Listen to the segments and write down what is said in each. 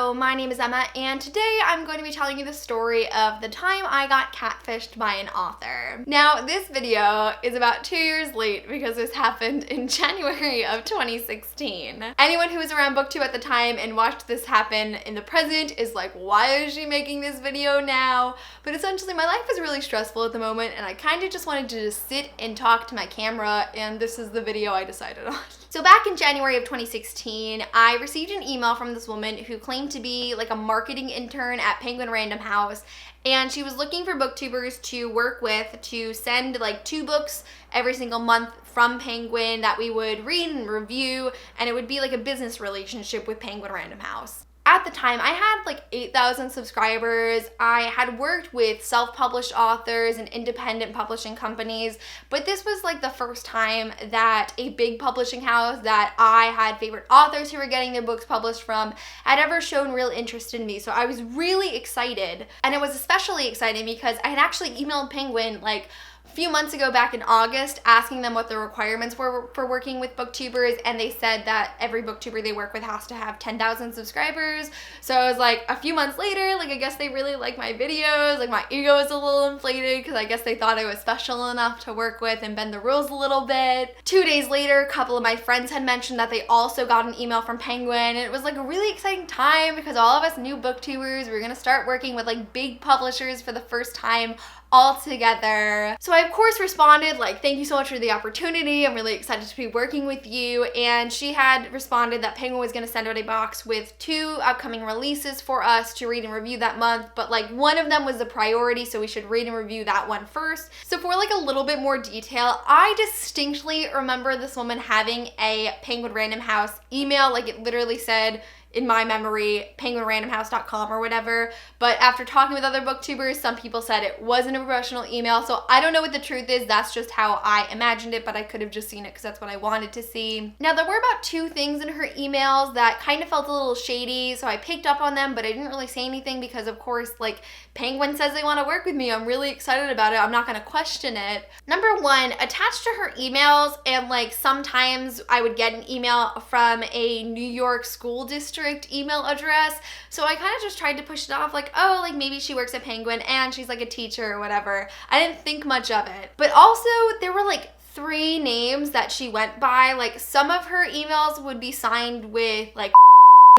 Hello, my name is Emma, and today I'm going to be telling you the story of the time I got catfished by an author. Now, this video is about 2 years late because this happened in January of 2016. Anyone who was around booktube at the time and watched this happen in the present is like, why is she making this video now? But essentially, my life is really stressful at the moment, and I kind of just wanted to just sit and talk to my camera, and this is the video I decided on. So back in January of 2016, I received an email from this woman who claimed to be like a marketing intern at Penguin Random House, and she was looking for booktubers to work with to send like 2 books every single month from Penguin that we would read and review, and it would be like a business relationship with Penguin Random House. At the time, I had like 8,000 subscribers. I had worked with self-published authors and independent publishing companies, but this was like the first time that a big publishing house that I had favorite authors who were getting their books published from had ever shown real interest in me. So I was really excited, and it was especially exciting because I had actually emailed Penguin like a few months ago back in August asking them what the requirements were for working with booktubers, and they said that every booktuber they work with has to have 10,000 subscribers. So I was like, a few months later, like I guess they really like my videos, like my ego was a little inflated because I guess they thought I was special enough to work with and bend the rules a little bit. 2 days later, a couple of my friends had mentioned that they also got an email from Penguin, and it was like a really exciting time because all of us new booktubers were gonna start working with like big publishers for the first time all together. So I of course responded like, thank you so much for the opportunity, I'm really excited to be working with you. And she had responded that Penguin was going to send out a box with 2 upcoming releases for us to read and review that month, but like one of them was the priority, so we should read and review that one first. So for like a little bit more detail, I distinctly remember this woman having a Penguin Random House email, like it literally said, in my memory, penguinrandomhouse.com or whatever, but after talking with other booktubers, some people said it wasn't a professional email, so I don't know what the truth is. That's just how I imagined it, but I could have just seen it because that's what I wanted to see. Now, there were about 2 things in her emails that kind of felt a little shady, so I picked up on them, but I didn't really say anything because, of course, like, Penguin says they want to work with me. I'm really excited about it. I'm not going to question it. Number 1, attached to her emails, and like sometimes I would get an email from a New York school district email address, so I kind of just tried to push it off like, oh, like maybe she works at Penguin and she's like a teacher or whatever. I didn't think much of it. But also there were like 3 names that she went by. Like some of her emails would be signed with like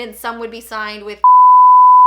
and some would be signed with,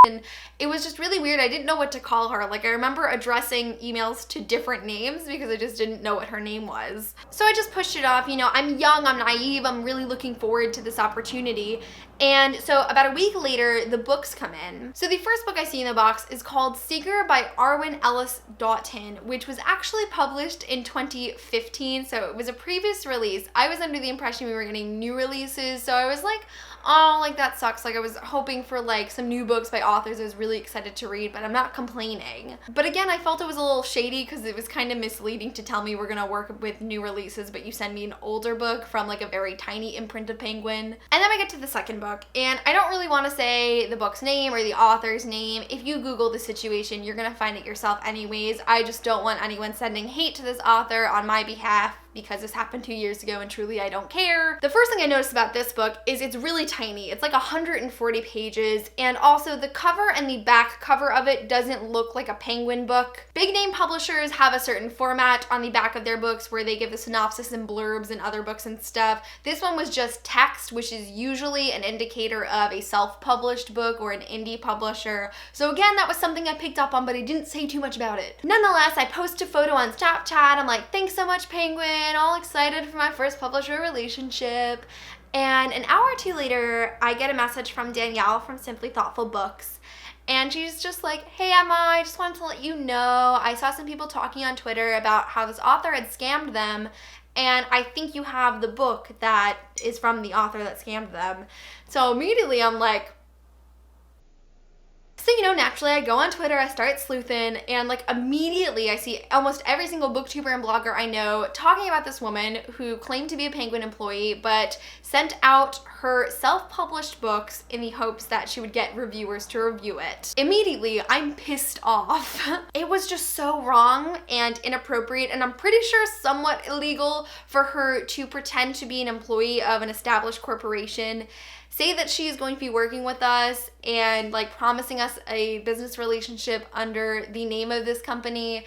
and it was just really weird. I didn't know what to call her. Like I remember addressing emails to different names because I just didn't know what her name was. So I just pushed it off. You know, I'm young, I'm naive, I'm really looking forward to this opportunity. And so about a week later, the books come in. So the first book I see in the box is called Seeker by Arwen Ellis Doughton, which was actually published in 2015. So it was a previous release. I was under the impression we were getting new releases. So I was like, oh, like that sucks. Like I was hoping for like some new books by authors I was really excited to read, but I'm not complaining. But again, I felt it was a little shady because it was kind of misleading to tell me we're gonna work with new releases, but you send me an older book from like a very tiny imprint of Penguin. And then we get to the second book, and I don't really want to say the book's name or the author's name. If you Google the situation, you're gonna find it yourself anyways. I just don't want anyone sending hate to this author on my behalf because this happened 2 years ago and truly I don't care. The first thing I noticed about this book is it's really tiny. It's like 140 pages, and also the cover and the back cover of it doesn't look like a Penguin book. Big name publishers have a certain format on the back of their books where they give the synopsis and blurbs and other books and stuff. This one was just text, which is usually an indicator of a self-published book or an indie publisher. So again, that was something I picked up on, but I didn't say too much about it. Nonetheless, I posted a photo on Snapchat. I'm like, thanks so much, Penguin. All excited for my first publisher relationship. And an hour or 2 later, I get a message from Danielle from Simply Thoughtful Books. And she's just like, hey Emma, I just wanted to let you know, I saw some people talking on Twitter about how this author had scammed them, and I think you have the book that is from the author that scammed them. So immediately I'm like, so, you know, naturally I go on Twitter, I start sleuthing, and like immediately I see almost every single booktuber and blogger I know talking about this woman who claimed to be a Penguin employee but sent out her self-published books in the hopes that she would get reviewers to review it. Immediately, I'm pissed off. It was just so wrong and inappropriate, and I'm pretty sure somewhat illegal for her to pretend to be an employee of an established corporation, say that she is going to be working with us and like promising us a business relationship under the name of this company,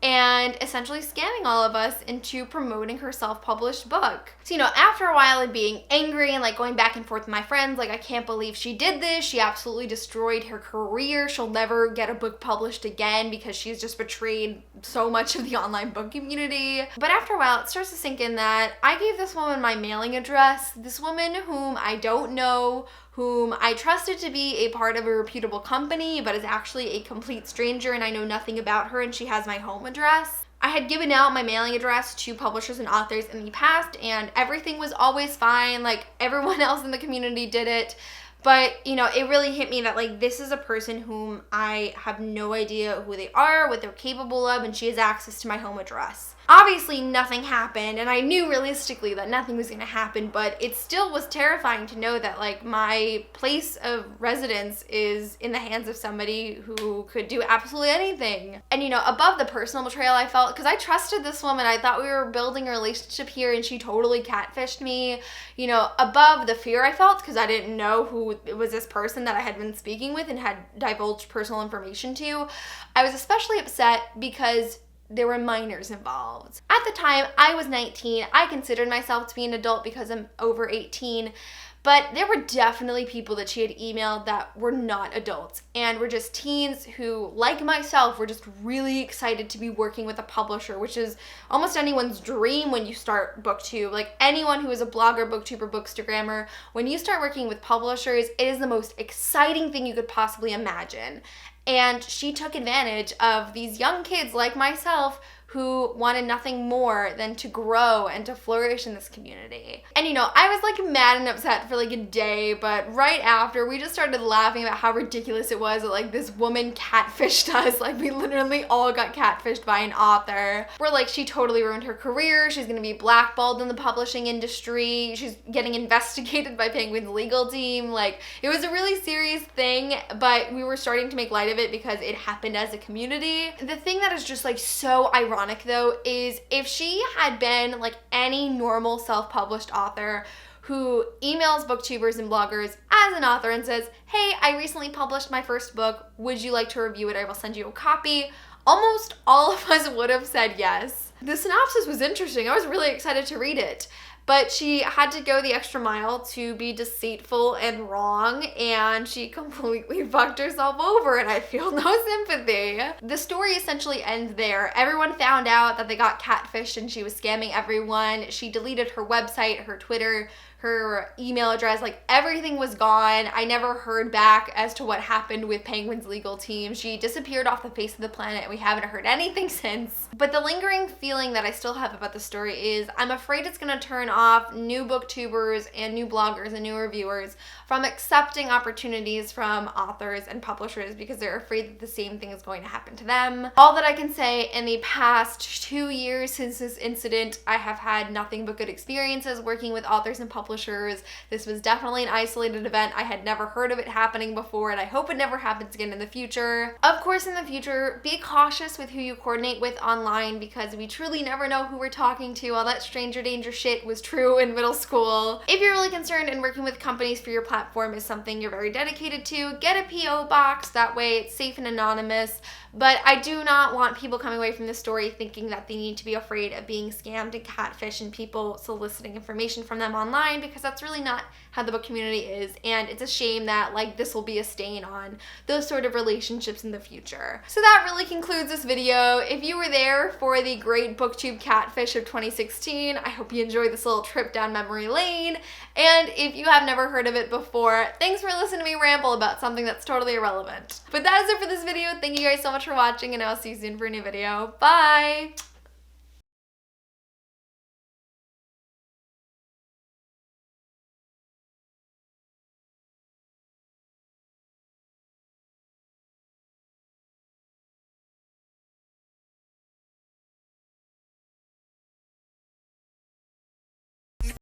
and essentially scamming all of us into promoting her self-published book. So, after a while of being angry and like going back and forth with my friends, like, I can't believe she did this. She absolutely destroyed her career. She'll never get a book published again because she's just betrayed so much of the online book community. But after a while, it starts to sink in that I gave this woman my mailing address, this woman whom I don't know, whom I trusted to be a part of a reputable company, but is actually a complete stranger, and I know nothing about her, and she has my home address. I had given out my mailing address to publishers and authors in the past, and everything was always fine. Like, everyone else in the community did it. But, it really hit me that, like, this is a person whom I have no idea who they are, what they're capable of, and she has access to my home address. Obviously, nothing happened, and I knew realistically that nothing was going to happen, but it still was terrifying to know that, like, my place of residence is in the hands of somebody who could do absolutely anything. And, above the personal betrayal I felt, because I trusted this woman, I thought we were building a relationship here, and she totally catfished me. Above the fear I felt, because I didn't know who it was this person that I had been speaking with and had divulged personal information to, I was especially upset because there were minors involved. At the time, I was 19. I considered myself to be an adult because I'm over 18, but there were definitely people that she had emailed that were not adults and were just teens who, like myself, were just really excited to be working with a publisher, which is almost anyone's dream when you start BookTube. Like, anyone who is a blogger, BookTuber, Bookstagrammer, when you start working with publishers, it is the most exciting thing you could possibly imagine. And she took advantage of these young kids like myself who wanted nothing more than to grow and to flourish in this community. And I was like mad and upset for like a day, but right after, we just started laughing about how ridiculous it was that like this woman catfished us. Like, we literally all got catfished by an author. We're like, she totally ruined her career. She's gonna be blackballed in the publishing industry. She's getting investigated by Penguin's legal team. Like, it was a really serious thing, but we were starting to make light of it because it happened as a community. The thing that is just like so ironic though is if she had been like any normal self-published author who emails booktubers and bloggers as an author and says, hey, I recently published my first book, would you like to review it? I will send you a copy. Almost all of us would have said yes. The synopsis was interesting. I was really excited to read it. But she had to go the extra mile to be deceitful and wrong, and she completely fucked herself over, and I feel no sympathy. The story essentially ends there. Everyone found out that they got catfished and she was scamming everyone. She deleted her website, her Twitter, her email address, like everything was gone. I never heard back as to what happened with Penguin's legal team. She disappeared off the face of the planet and we haven't heard anything since. But the lingering feeling that I still have about the story is I'm afraid it's gonna turn off new booktubers and new bloggers and new reviewers from accepting opportunities from authors and publishers because they're afraid that the same thing is going to happen to them. All that I can say, in the past 2 years since this incident, I have had nothing but good experiences working with authors and publishers. This was definitely an isolated event. I had never heard of it happening before, and I hope it never happens again in the future. Of course, in the future, be cautious with who you coordinate with online because we truly never know who we're talking to. All that stranger danger shit was true in middle school. If you're really concerned and working with companies for your platform is something you're very dedicated to, get a PO box. That way it's safe and anonymous. But I do not want people coming away from this story thinking that they need to be afraid of being scammed and catfished and people soliciting information from them online, because that's really not how the book community is, and it's a shame that like this will be a stain on those sort of relationships in the future. So that really concludes this video. If you were there for the great booktube catfish of 2016, I hope you enjoyed this little trip down memory lane, and if you have never heard of it before, thanks for listening to me ramble about something that's totally irrelevant. But that is it for this video. Thank you guys so much for watching, and I'll see you soon for a new video. Bye!